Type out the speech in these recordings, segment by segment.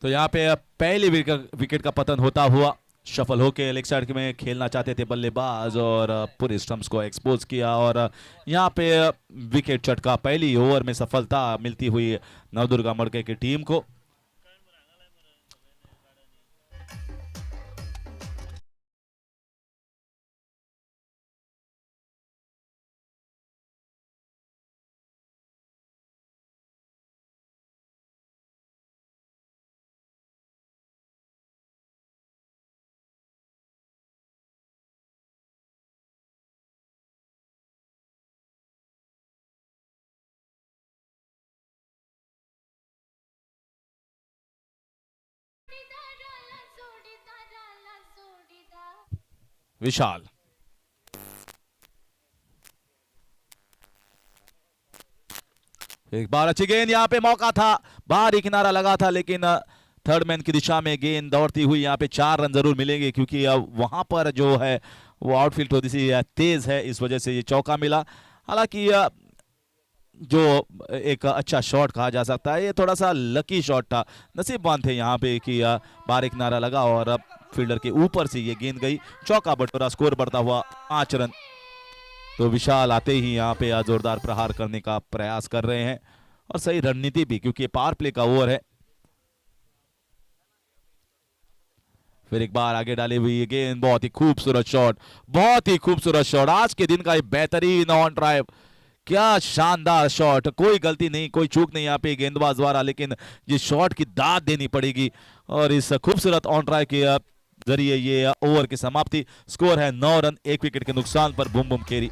तो यहाँ पे पहली विकेट का पतन होता हुआ शफल होके लेग साइड में खेलना चाहते थे बल्लेबाज और पूरे स्टंप्स को एक्सपोज किया और यहाँ पे विकेट चटका पहली ओवर में सफलता मिलती हुई नवदुर्गा मड़के की टीम को। विशाल एक बार अच्छी गेंद, यहाँ पे मौका था, बाहरी किनारा लगा था लेकिन थर्ड मैन की दिशा में गेंद दौड़ती हुई यहाँ पे 4 रन जरूर मिलेंगे क्योंकि वहां पर जो है वो आउटफील्ड थोड़ी सी तेज है, इस वजह से ये चौका मिला। हालांकि जो एक अच्छा शॉट कहा जा सकता है, ये थोड़ा सा लकी शॉट था, नसीबवान थे यहाँ पे कि बाहरी किनारा लगा और फील्डर के ऊपर से ये गेंद गई, चौका बटोरा, स्कोर बढ़ता हुआ 5 रन। तो विशाल आते ही यहाँ पे जोरदार प्रहार करने का प्रयास कर रहे हैं और सही रणनीति भी, क्योंकि पावर प्ले का ओवर है। फिर एक बार आगे डाली हुई गेंद, बहुत ही खूबसूरत शॉट, बहुत ही खूबसूरत शॉट, आज के दिन का एक बेहतरीन ऑन ड्राइव, क्या शानदार शॉट, कोई गलती नहीं, कोई चूक नहीं यहाँ पे गेंदबाज द्वारा, लेकिन जिस शॉट की दाद देनी पड़ेगी और इस खूबसूरत ऑन ड्राइव के जरिए ये ओवर की समाप्ति। स्कोर है 9 रन 1 विकेट के नुकसान पर बुम बुम खेरी।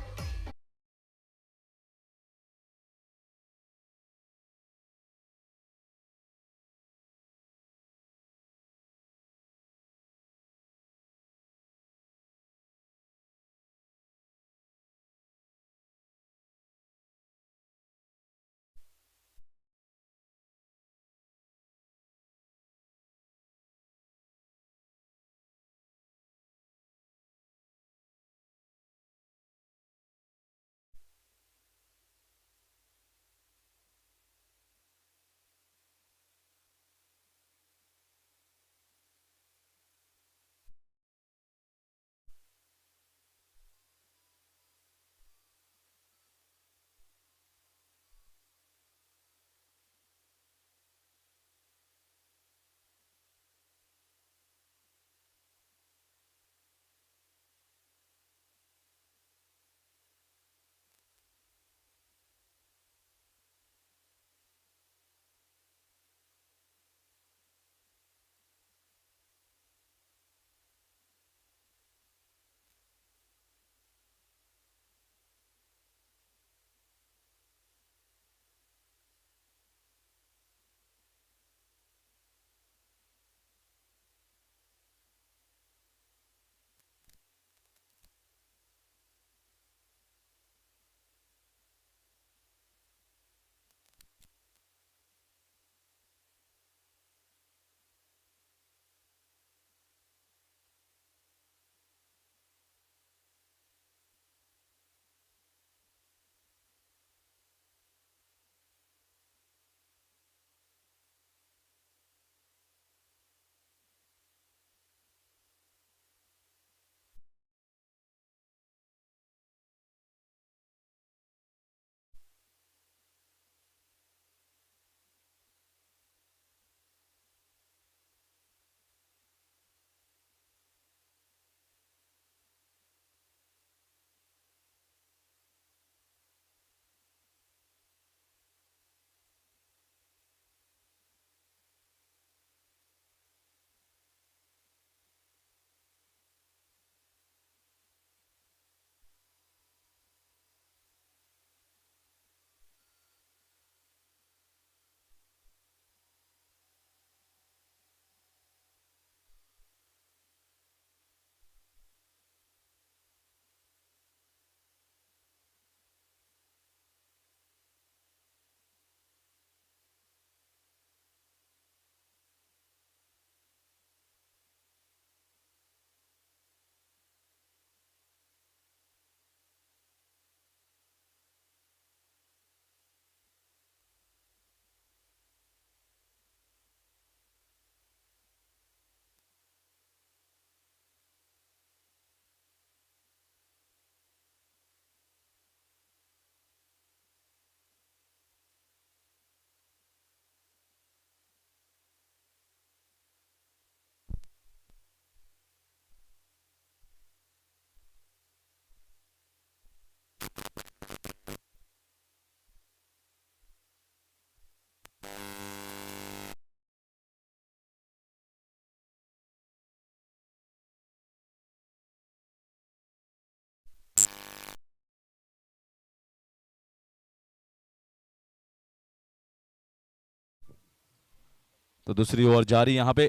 तो दूसरी ओवर जारी यहाँ पे।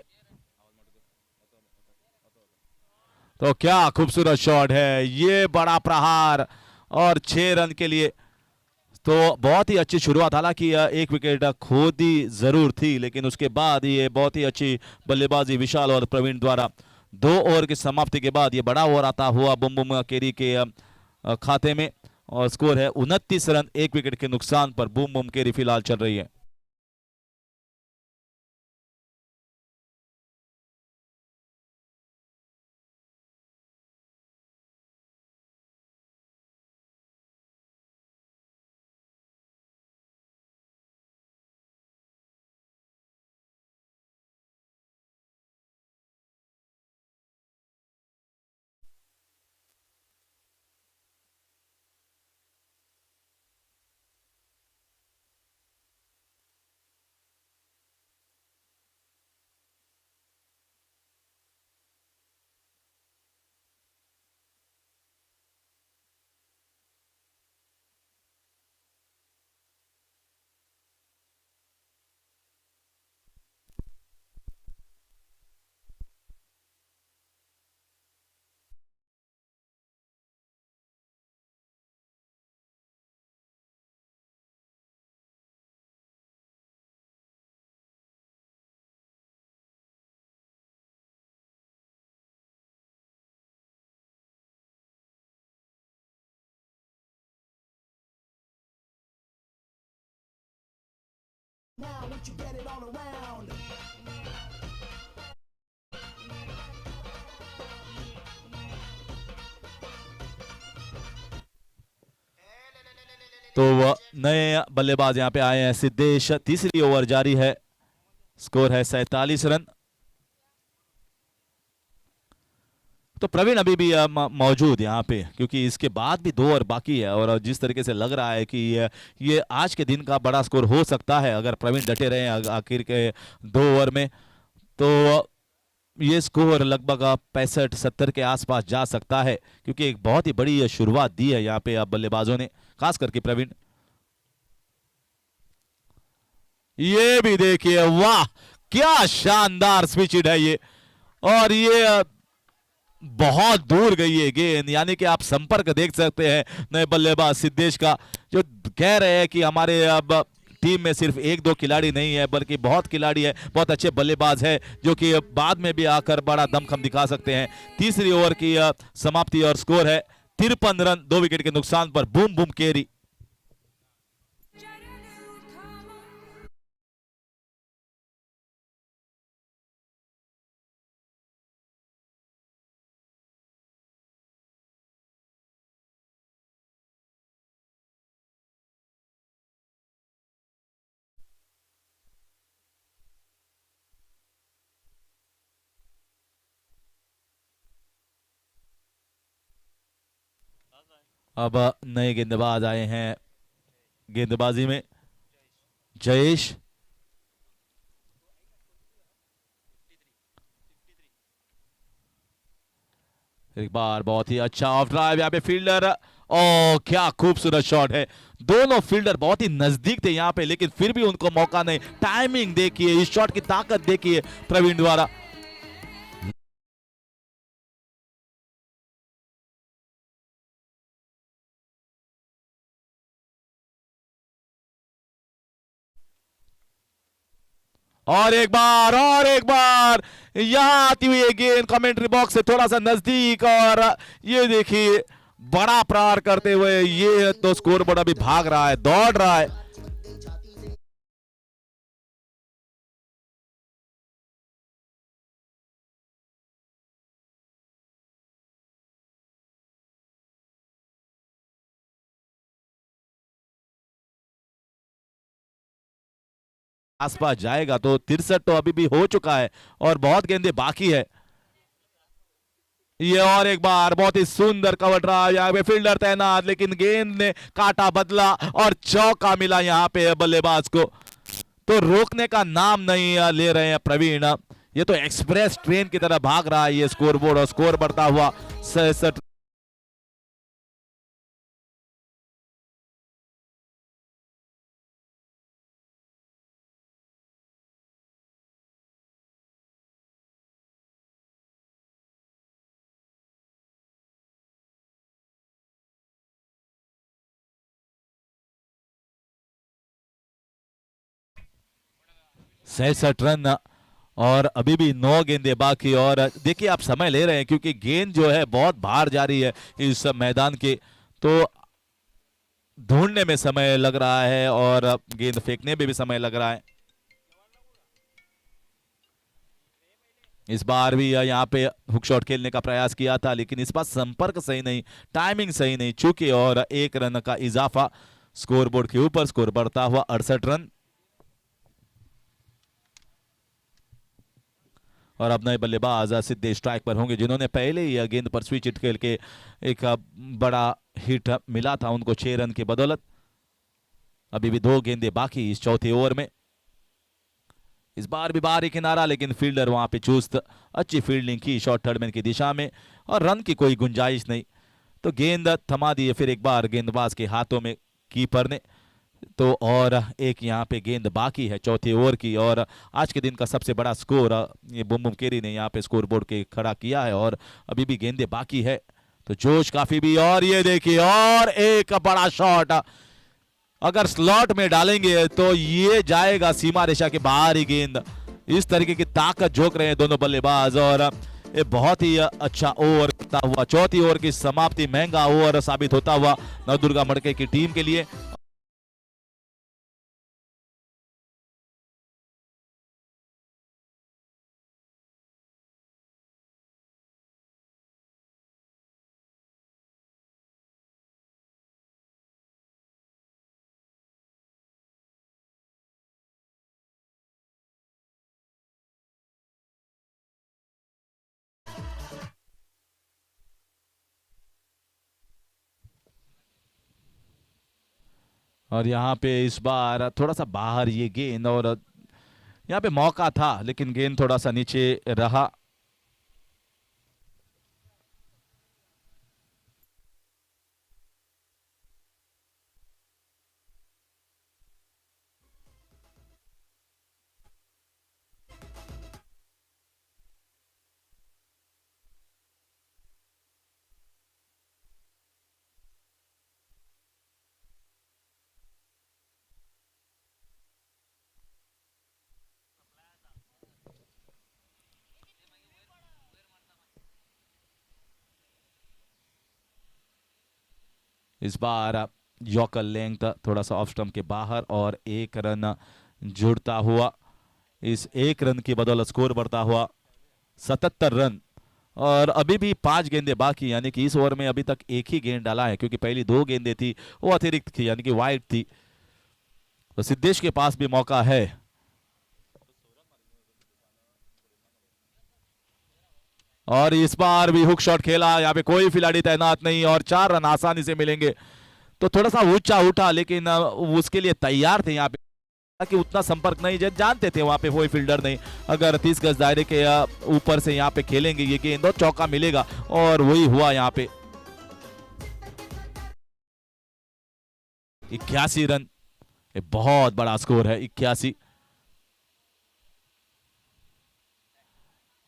तो क्या खूबसूरत शॉट है, ये बड़ा प्रहार और 6 रन के लिए। तो बहुत ही अच्छी शुरुआत, हालांकि एक विकेट खो दी जरूर थी, लेकिन उसके बाद ये बहुत ही अच्छी बल्लेबाजी विशाल और प्रवीण द्वारा 2 ओवर की समाप्ति के बाद ये बड़ा ओवर आता हुआ बुम बुम केरी के खाते में। और स्कोर है 29 रन, 1 विकेट के नुकसान पर बुम बुम केरी फिलहाल चल रही है। Now won't you get it all around? तो नए बल्लेबाज यहाँ पे आए हैं सिद्धेश। तीसरी ओवर जारी है, स्कोर है 47 रन। तो प्रवीण अभी भी मौजूद यहाँ पे, क्योंकि इसके बाद भी 2 ओवर बाकी है। और जिस तरीके से लग रहा है कि ये आज के दिन का बड़ा स्कोर हो सकता है अगर प्रवीण डटे रहे आखिर के 2 ओवर में, तो ये स्कोर लगभग 65-70 के आसपास जा सकता है, क्योंकि एक बहुत ही बड़ी शुरुआत दी है यहाँ पे अब बल्लेबाजों ने, खास करके प्रवीण। ये भी देखिए, वाह क्या शानदार स्विच है ये, और ये बहुत दूर गई है गेंद, यानी कि आप संपर्क देख सकते हैं नए बल्लेबाज सिद्धेश का, जो कह रहे हैं कि हमारे अब टीम में सिर्फ 1-2 खिलाड़ी नहीं है बल्कि बहुत खिलाड़ी है, बहुत अच्छे बल्लेबाज है, जो कि बाद में भी आकर बड़ा दमखम दिखा सकते हैं। तीसरी ओवर की समाप्ति और स्कोर है 53 रन, 2 विकेट के नुकसान पर बूम बूम केरी। अब नए गेंदबाज आए हैं गेंदबाजी में, जयेश। एक बार बहुत ही अच्छा ऑफ ड्राइव, यहाँ पे फील्डर, ओ क्या खूबसूरत शॉट है। दोनों फील्डर बहुत ही नजदीक थे यहाँ पे, लेकिन फिर भी उनको मौका नहीं। टाइमिंग देखिए, इस शॉट की ताकत देखिए प्रवीण द्वारा। और एक बार यहां आती हुई गेंद कमेंट्री बॉक्स से थोड़ा सा नजदीक, और ये देखिए बड़ा प्रहार करते हुए ये तो स्कोर बोर्ड अभी भाग रहा है, दौड़ रहा है। आसपास जाएगा तो 63 तो अभी भी हो चुका है और बहुत गेंदे बाकी है। ये और एक बार बहुत ही सुंदर कवर ड्राइव, यहाँ पे फील्डर तैनात, लेकिन गेंद ने काटा बदला और चौका मिला यहाँ पे बल्लेबाज को। तो रोकने का नाम नहीं ले रहे हैं प्रवीण, ये तो एक्सप्रेस ट्रेन की तरह भाग रहा है ये स्कोर बोर्ड, और स्कोर बढ़ता हुआ 67 67 रन और अभी भी 9 गेंदें बाकी। और देखिए आप समय ले रहे हैं क्योंकि गेंद जो है बहुत बाहर जा रही है इस मैदान के, तो ढूंढने में समय लग रहा है और गेंद फेंकने में भी समय लग रहा है। इस बार भी यहाँ पे हुक शॉट खेलने का प्रयास किया था लेकिन इस बार संपर्क सही नहीं, टाइमिंग सही नहीं चूके और 1 रन का इजाफा स्कोरबोर्ड के ऊपर। स्कोर बढ़ता हुआ 68 रन। और अब नए बल्लेबाज सिद्धेश स्ट्राइक पर होंगे जिन्होंने पहले ही गेंद पर स्विच हिट खेल के एक बड़ा हिट मिला था उनको 6 रन की बदौलत। अभी भी 2 गेंदें बाकी इस चौथे ओवर में। इस बार भी बाहरी किनारा लेकिन फील्डर वहां पे चुस्त, अच्छी फील्डिंग की शॉर्ट थर्डमैन की दिशा में और रन की कोई गुंजाइश नहीं, तो गेंद थमा दी फिर एक बार गेंदबाज के हाथों में कीपर ने। तो और एक यहाँ पे गेंद बाकी है चौथे ओवर की और आज के दिन का सबसे बड़ा स्कोर ये बुम बुम केरी ने यहाँ पे स्कोर बोर्ड के खड़ा किया है और अभी भी गेंदें बाकी है, तो जोश काफी भी। और ये देखिए और एक बड़ा शॉट, अगर स्लॉट में डालेंगे तो ये जाएगा सीमा रेखा के बाहर ही गेंद। इस तरीके की ताकत झोंक रहे हैं दोनों बल्लेबाज और ये बहुत ही अच्छा ओवर होता हुआ चौथी ओवर की समाप्ति महंगा ओवर साबित होता हुआ नवदुर्गा मड़के की टीम के लिए। और यहाँ पे इस बार थोड़ा सा बाहर ये गेंद और यहाँ पे मौका था लेकिन गेंद थोड़ा सा नीचे रहा। इस बार यॉर्कर लेंथ थोड़ा सा ऑफ स्टंप के बाहर और 1 रन जुड़ता हुआ, इस 1 रन की बदौलत स्कोर बढ़ता हुआ 77 रन। और अभी भी 5 गेंदें बाकी, यानी कि इस ओवर में अभी तक एक ही गेंद डाला है क्योंकि पहली 2 गेंदें थी वो अतिरिक्त थी यानी कि वाइड थी, तो सिद्धेश के पास भी मौका है। और इस बार भी हुक शॉट खेला, यहाँ पे कोई खिलाड़ी तैनात नहीं और 4 रन आसानी से मिलेंगे, तो थोड़ा सा ऊंचा उठा लेकिन उसके लिए तैयार थे यहाँ पे कि उतना संपर्क नहीं, जानते थे वहां पे कोई फील्डर नहीं, अगर 30 गज दायरे के ऊपर से यहाँ पे खेलेंगे ये गेंद और चौका मिलेगा, और वही हुआ यहाँ पे। 81 रन, ये बहुत बड़ा स्कोर है 81।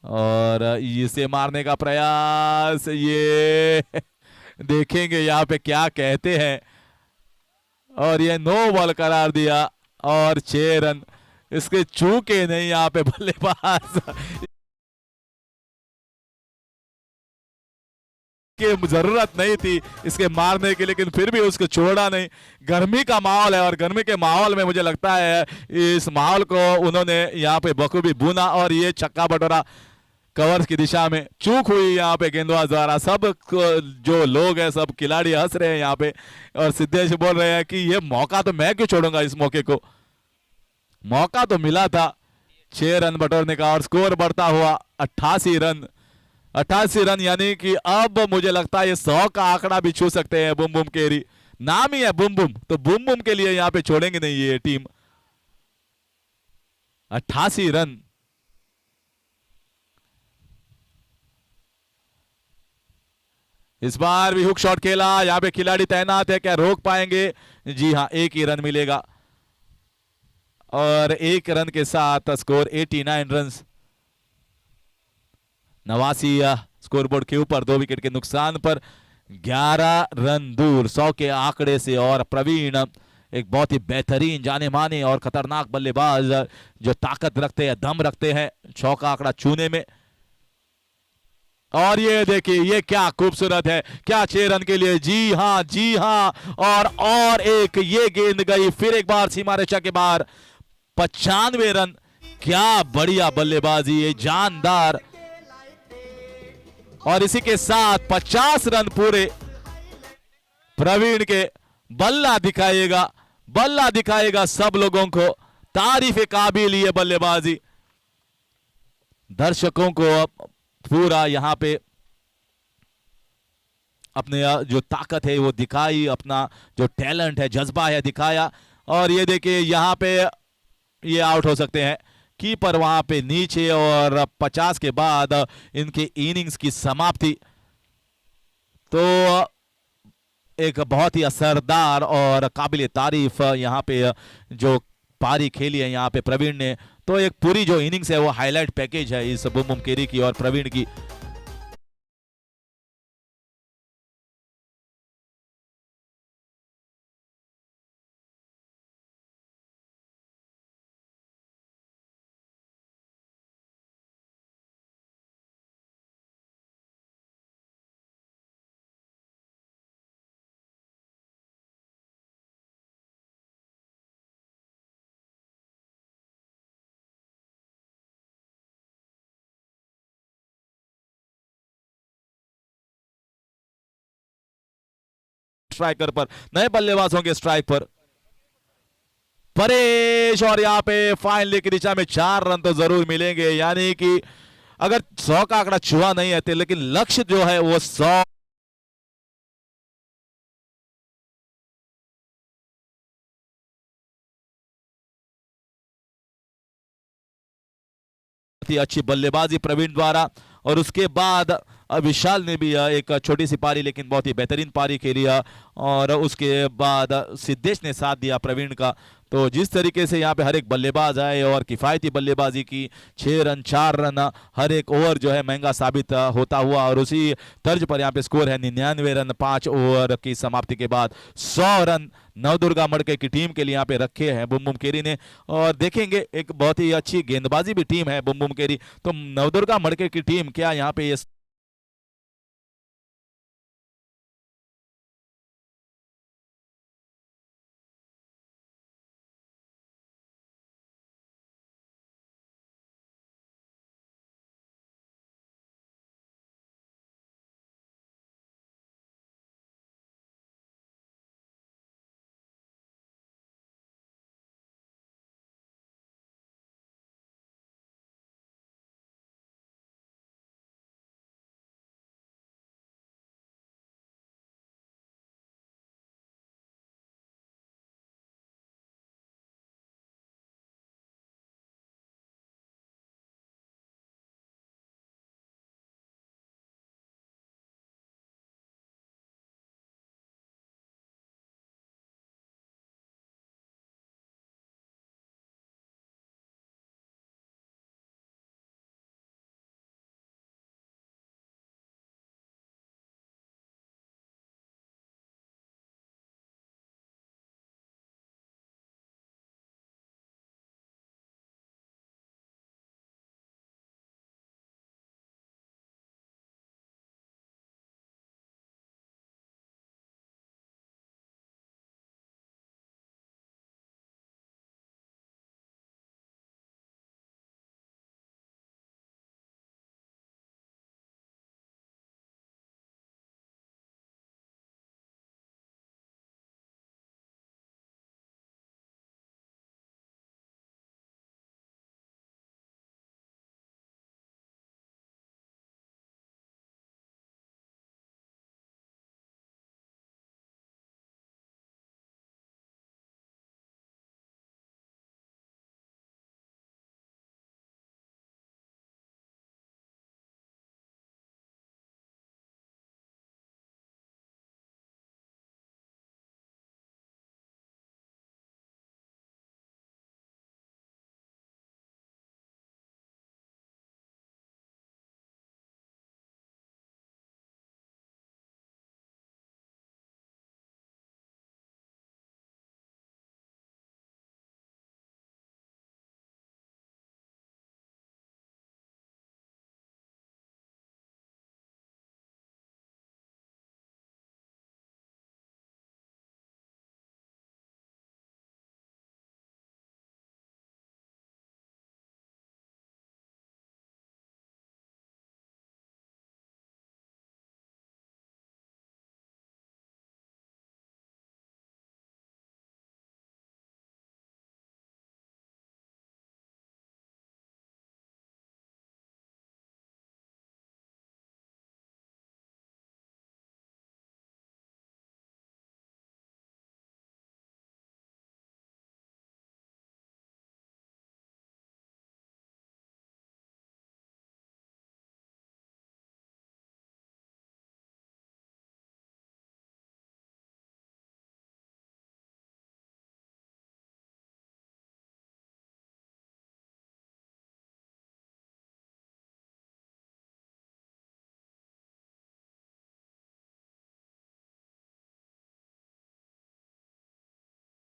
और इसे मारने का प्रयास, ये देखेंगे यहाँ पे क्या कहते हैं, और ये नो बॉल करार दिया और 6 रन, इसके चूके नहीं यहाँ पे बल्लेबाज की जरूरत नहीं थी इसके मारने की, लेकिन फिर भी उसको छोड़ा नहीं। गर्मी का माहौल है और गर्मी के माहौल में मुझे लगता है इस माहौल को उन्होंने यहाँ पे बखूबी बुना, और ये छक्का बटोरा कवर्स की दिशा में। चूक हुई यहाँ पे गेंदबाज द्वारा, सब जो लोग हैं सब खिलाड़ी हंस रहे हैं यहाँ पे, और सिद्धेश बोल रहे हैं कि ये मौका तो मैं क्यों छोड़ूंगा, इस मौके को, मौका तो मिला था 6 रन बटोरने का, और स्कोर बढ़ता हुआ 88 रन। 88 रन यानी कि अब मुझे लगता है ये 100 का आंकड़ा भी छू सकते हैं बुम बुम केरी, नाम ही है बुम बुम, तो बुम बुम के लिए यहाँ पे छोड़ेंगे नहीं ये टीम। 88 रन। इस बार भी हुक शॉट खेला, यहाँ पे खिलाड़ी तैनात है, क्या रोक पाएंगे? जी हाँ, 1 ही रन मिलेगा, और 1 रन के साथ स्कोर 89 रन। 89 स्कोरबोर्ड के ऊपर, 2 विकेट के नुकसान पर 11 रन दूर 100 के आंकड़े से, और प्रवीण एक बहुत ही बेहतरीन, जाने माने और खतरनाक बल्लेबाज जो ताकत रखते हैं, दम रखते हैं चौका आंकड़ा छूने में। और ये देखिए, ये क्या खूबसूरत है, क्या 6 रन के लिए, जी हां जी हां। और एक ये गेंद गई फिर एक बार सीमा रेखा के बाहर, 95 रन। क्या बढ़िया बल्लेबाजी है, जानदार। और इसी के साथ 50 रन पूरे प्रवीण के। बल्ला दिखाएगा, बल्ला दिखाएगा सब लोगों को, तारीफ काबिल ये बल्लेबाजी। दर्शकों को पूरा यहां पे अपने जो ताकत है वो दिखाई, अपना जो टैलेंट है, जज्बा है दिखाया। और ये देखिए यहां पे ये आउट हो सकते हैं, कीपर वहां पे नीचे। और 50 के बाद इनके इनिंग्स की समाप्ति। तो एक बहुत ही असरदार और काबिल तारीफ यहाँ पे जो पारी खेली है यहाँ पे प्रवीण ने। तो एक पूरी जो इनिंग्स है वो हाईलाइट पैकेज है इस बुम बुम केरी की और प्रवीण की। स्ट्राइकर पर, नए बल्लेबाजों के स्ट्राइक पर परेश। और यहाँ पे फाइनली की दिशा में 4 रन तो जरूर मिलेंगे, यानी कि अगर 100 का आंकड़ा छुआ नहीं है लेकिन लक्ष्य जो है वो 100। अच्छी बल्लेबाजी प्रवीण द्वारा। और उसके बाद विशाल ने भी एक छोटी सी पारी लेकिन बहुत ही बेहतरीन पारी खेली। और उसके बाद सिद्धेश ने साथ दिया प्रवीण का। तो जिस तरीके से यहाँ पे हर एक बल्लेबाज आए और किफ़ायती बल्लेबाजी की, 6 रन 4 रन, हर एक ओवर जो है महंगा साबित होता हुआ। और उसी तर्ज पर यहाँ पे स्कोर है 99 रन 5 ओवर की समाप्ति के बाद। 100 रन नवदुर्गा मड़के की टीम के लिए यहाँ पे रखे हैं बुम बुम केरी ने। और देखेंगे एक बहुत ही अच्छी गेंदबाजी भी टीम है बुम बुम केरी। तो नवदुर्गा मड़के की टीम क्या यहाँ पे ये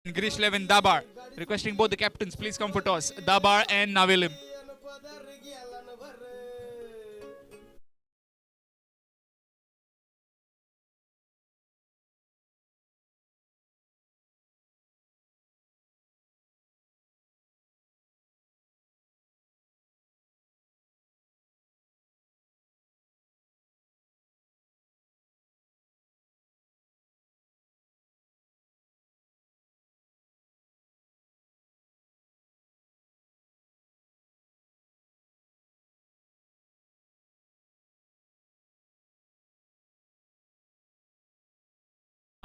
Girish Levin, Dabar. Requesting both the captains, please come for toss. Dabar and Navilim.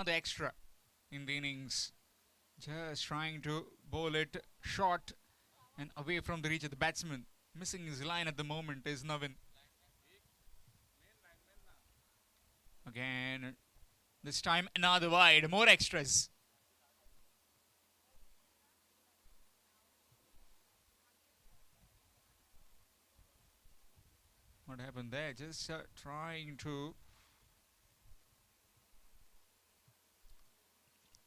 Another extra in the innings. Just trying to bowl it short and away from the reach of the batsman. Missing his line at the moment is Navin. Again, this time another wide, more extras. What happened there? Just trying to...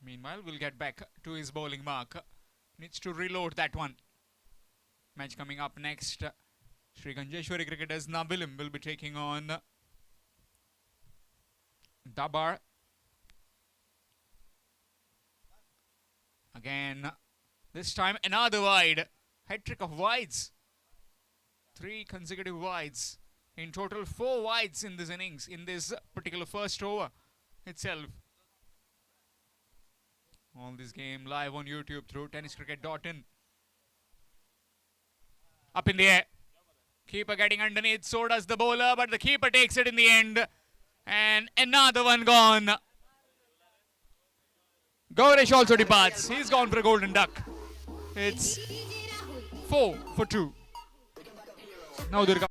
Meanwhile, we'll get back to his bowling mark. Needs to reload that one. Match coming up next. Sri Ganjeshwari cricketers Navilim will be taking on Dabar. Again, this time another wide. Hat-trick of wides. 3 consecutive wides. In total, 4 wides in this innings, in this particular first over itself. All this game live on YouTube through tenniscricket.in. Up in the air. Keeper getting underneath, so does the bowler, but the keeper takes it in the end. And another one gone. Gaurish also departs. He's gone for a golden duck. It's 4 for 2. Now Durga.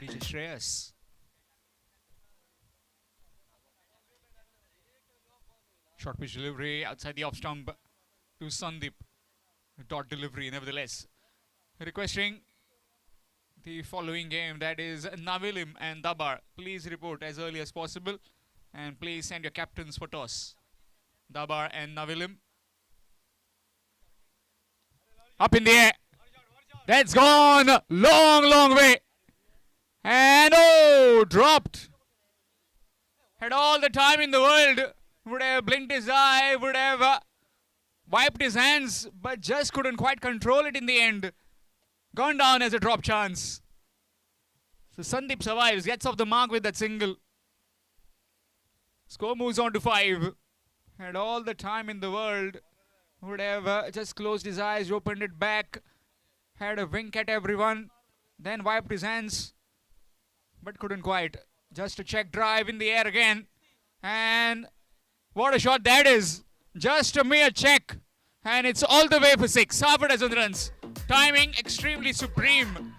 DJ Shreyas. Short pitch delivery outside the off stump to Sandeep. Dot delivery nevertheless. Requesting the following game, that is Navilim and Dabar. Please report as early as possible and please send your captains for toss. Dabar and Navilim. Up in the air. That's gone long way. And oh, dropped. Had all the time in the world. Would have blinked his eye, would have wiped his hands, but just couldn't quite control it in the end. Gone down as a drop chance. So Sandeep survives, gets off the mark with that single. Score moves on to 5. Had all the time in the world. Would have just closed his eyes, opened it back. Had a wink at everyone. Then wiped his hands. But couldn't quite. Just a check drive in the air again. And what a shot that is. Just a mere check. And it's all the way for 6. Half a dozen runs. Timing extremely supreme.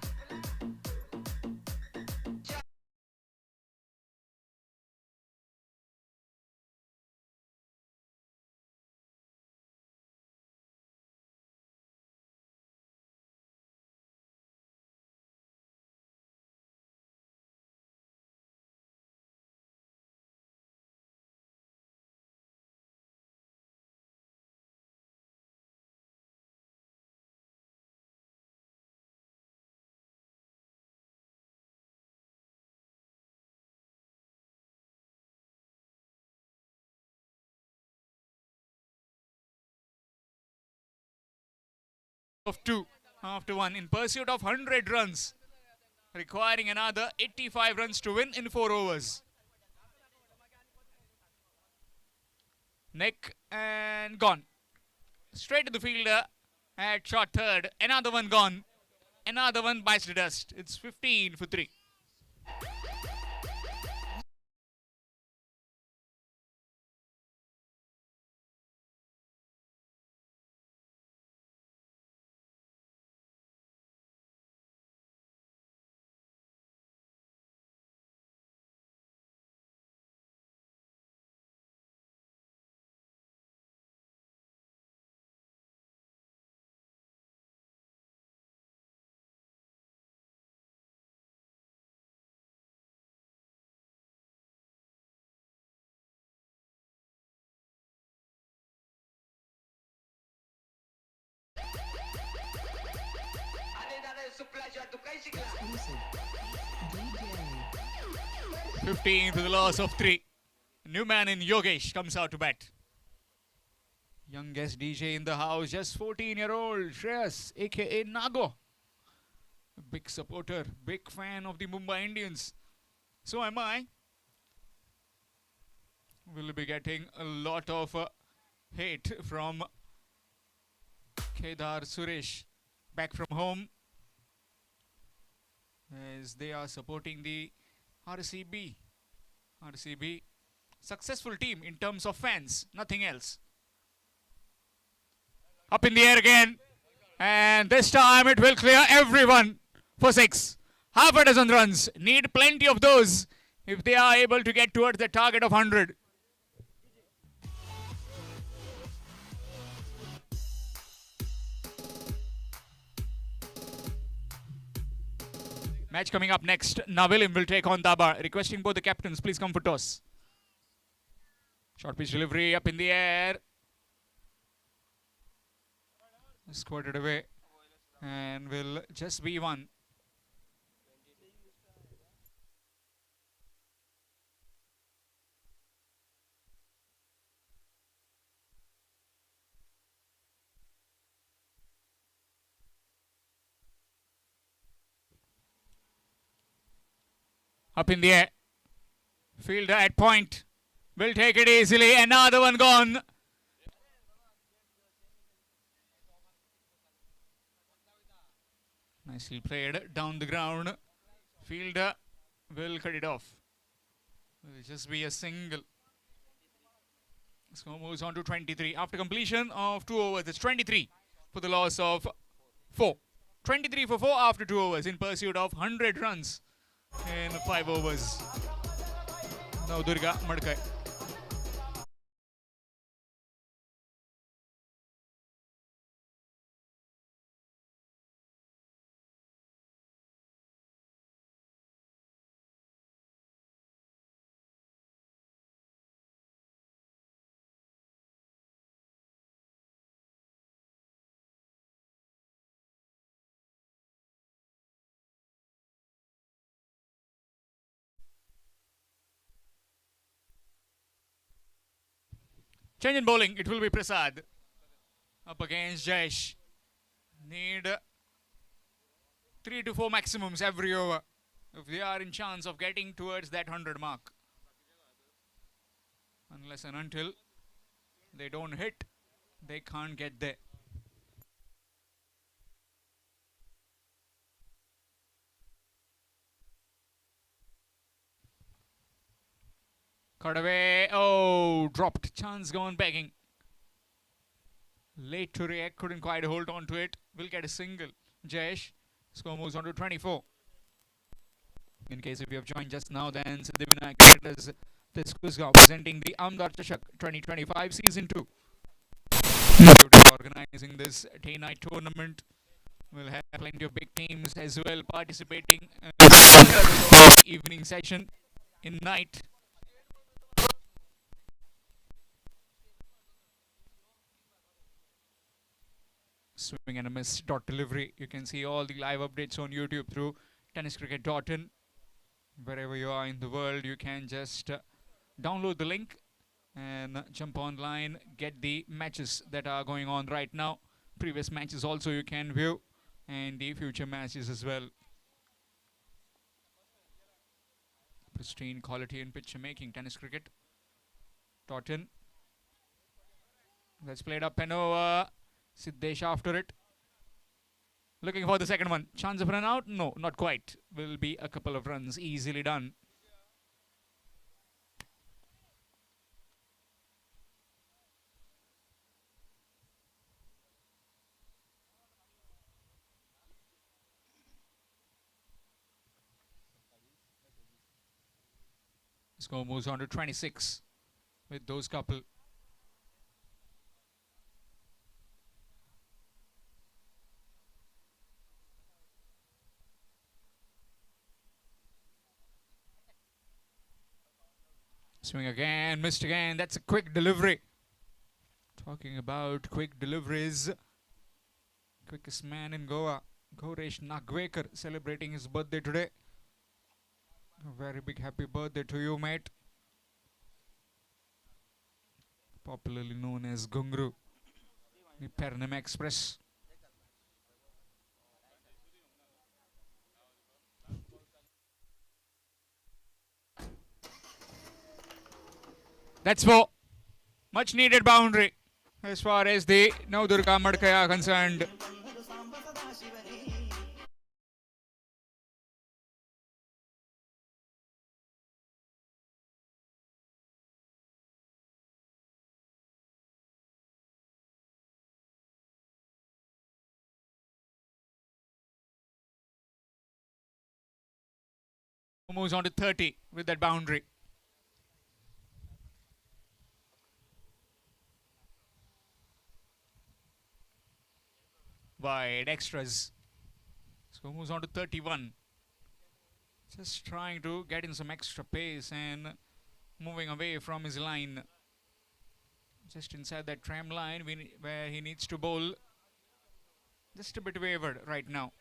Of 2 after 1 in pursuit of 100 runs, requiring another 85 runs to win in 4 overs. Neck and gone. Straight to the fielder. at short third. Another one gone. Another one bites the dust. It's 15 for 3. Exclusive. DJ. 15 for the loss of 3. New man in Yogesh comes out to bat. Youngest DJ in the house, just 14-year-old Shreyas, aka Nago. Big supporter, big fan of the Mumbai Indians. So am I. We'll be getting a lot of hate from Kedar Suresh back from home, as they are supporting the RCB. RCB, successful team in terms of fans, nothing else. Up in the air again, and this time it will clear everyone for 6. Half a dozen runs, need plenty of those if they are able to get towards the target of 100. Match coming up next. Navilim will take on Dabar. Requesting both the captains, please come for toss. Short pitch delivery up in the air. Squirted away. And will just be one. Up in the air. Fielder at point. Will take it easily. Another one gone. Nicely played down the ground. Fielder will cut it off. Will just be a single. Score moves on to 23. After completion of 2 overs, it's 23 for the loss of 4. 23 for 4 after 2 overs in pursuit of 100 runs in 5 overs. Now Durga Madkai. Change in bowling, it will be Prasad. Up against Jayesh. Need 3 to 4 maximums every over if they are in chance of getting towards that 100 mark. Unless and until they don't hit, they can't get there. Cut away. Oh, dropped. Chance gone begging. Late to react. Couldn't quite hold on to it. Will get a single. Jayesh. Score moves on to 24. In case if you have joined just now, then Siddhivinayak Cricketers this Kusgaon presenting the Amdar Chashak 2025 Season 2. Organizing this day-night tournament. We'll have plenty of big teams as well participating in the evening session in night. Swing and a miss dot delivery. You can see all the live updates on YouTube through tenniscricket.in. Wherever you are in the world, you can just download the link and jump online, get the matches that are going on right now. Previous matches also you can view, and the future matches as well. Pristine quality in picture making. Tenniscricket.in. Let's play it up and over. Siddesh after it. Looking for the second one. Chance of run out? No, not quite. Will be a couple of runs. Easily done. Score moves on to 26 with those couple. Swing again, missed again. That's a quick delivery. Talking about quick deliveries. Quickest man in Goa, Goresh Nagwekar, celebrating his birthday today. A very big happy birthday to you, mate. Popularly known as Gungru, the Pernam Express. That's for much needed boundary as far as the Navdurga Madkaya are concerned. Moves on to 30 with that boundary. Wide extras. So moves on to 31. Just trying to get in some extra pace and moving away from his line. Just inside that tram line where he needs to bowl. Just a bit wavered right now.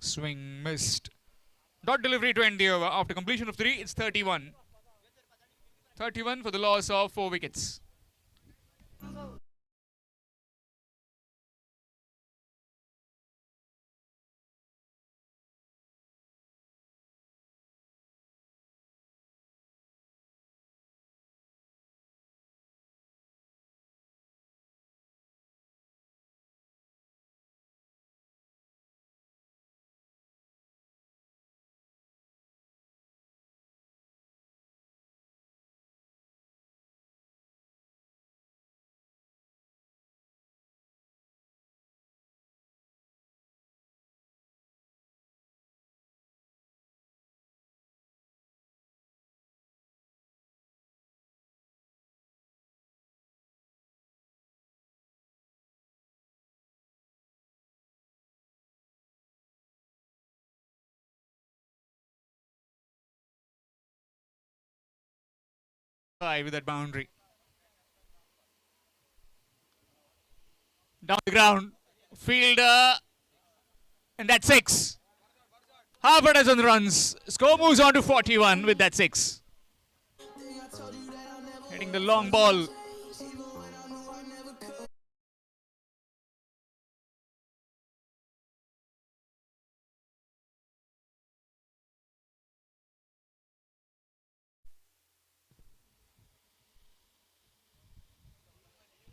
Swing missed. Dot delivery to end the over. After completion of 3, it's 31. 31 for the loss of 4 wickets. With that boundary. Down the ground. Fielder. And that's 6. Half a dozen runs. Score moves on to 41 with that 6. Hitting the long ball.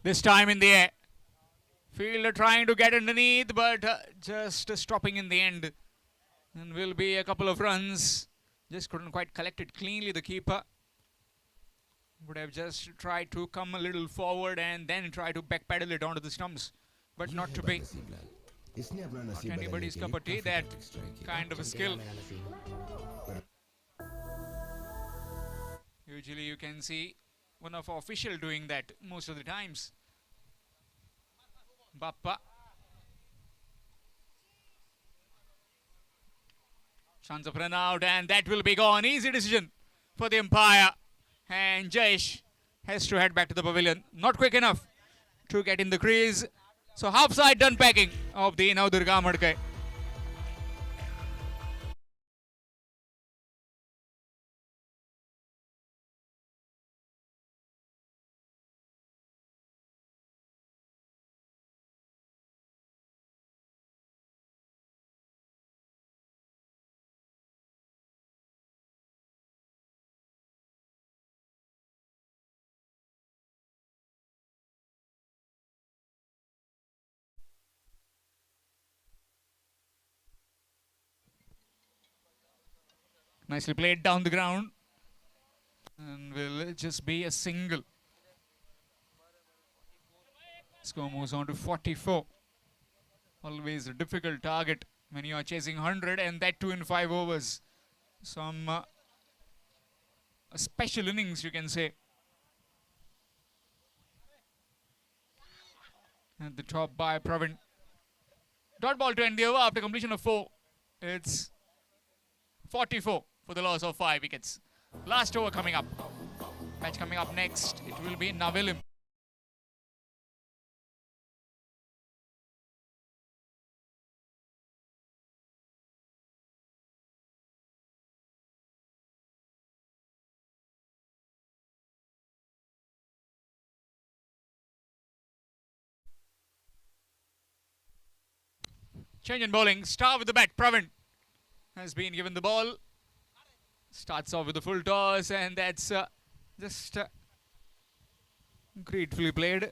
This time in the air. Fielder trying to get underneath, but just stopping in the end. And will be a couple of runs. Just couldn't quite collect it cleanly, the keeper. Would have just tried to come a little forward and then try to backpedal it onto the stumps. But not to be. Not anybody's cup of tea, that kind of a skill. Usually you can see one of our official doing that most of the times. Bappa. Chance of run out, and that will be gone. Easy decision for the umpire. And Jayesh has to head back to the pavilion. Not quick enough to get in the crease. So half side done packing of the Navdurga Madkaya. Nicely played down the ground. And will just be a single. Score moves on to 44. Always a difficult target when you are chasing 100, and that too in 5 overs. Some special innings, you can say. At the top by Pravin. Dot ball to end the over after completion of 4. It's 44 for the loss of 5 wickets. Last over coming up. Match coming up next. It will be Navilim. Change in bowling. Star with the bat. Pravin has been given the ball. Starts off with a full toss, and that's just gratefully played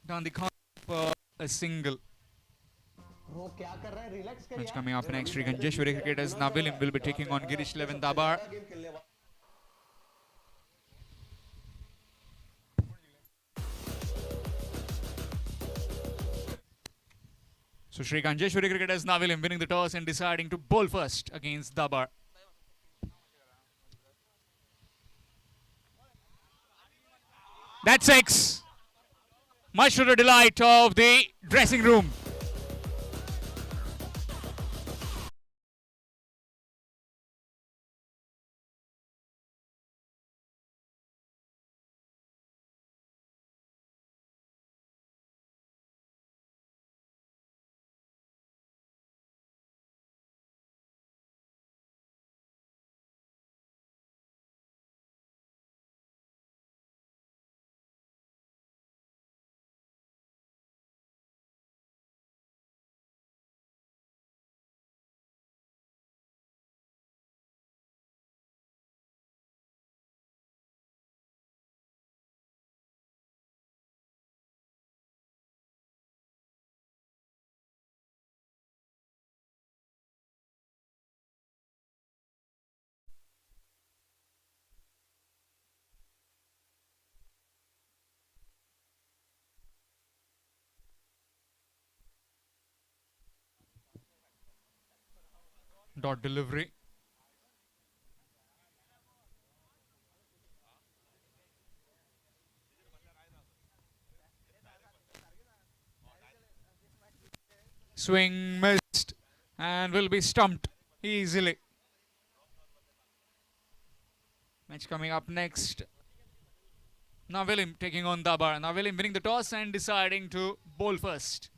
down the corner for a single. Match coming up next. Sri Kanjeshwari cricketers Navilim will be taking on Girish Levin Dabar. So Sri Kanjeshwari cricketers Navilim winning the toss and deciding to bowl first against Dabar. That's 6. Much to the delight of the dressing room. Dot delivery. Swing missed and will be stumped easily. Match coming up next. Navilim taking on Dabar. Navilim winning the toss and deciding to bowl first.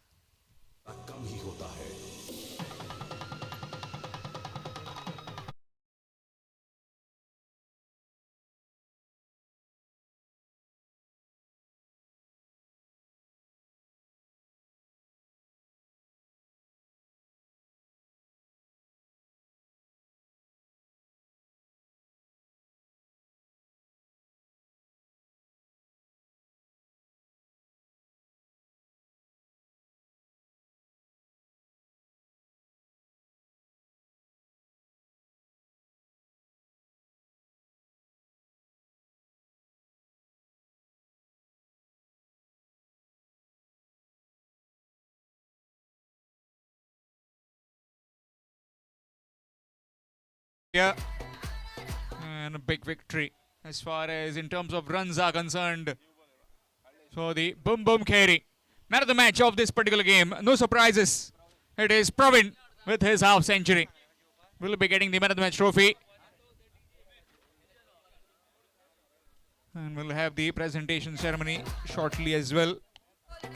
Yeah, and a big victory as far as in terms of runs are concerned. So the Boom Boom Kheri, man of the match of this particular game. No surprises. It is Pravin with his half century. Will be getting the man of the match trophy. And we'll have the presentation ceremony shortly as well.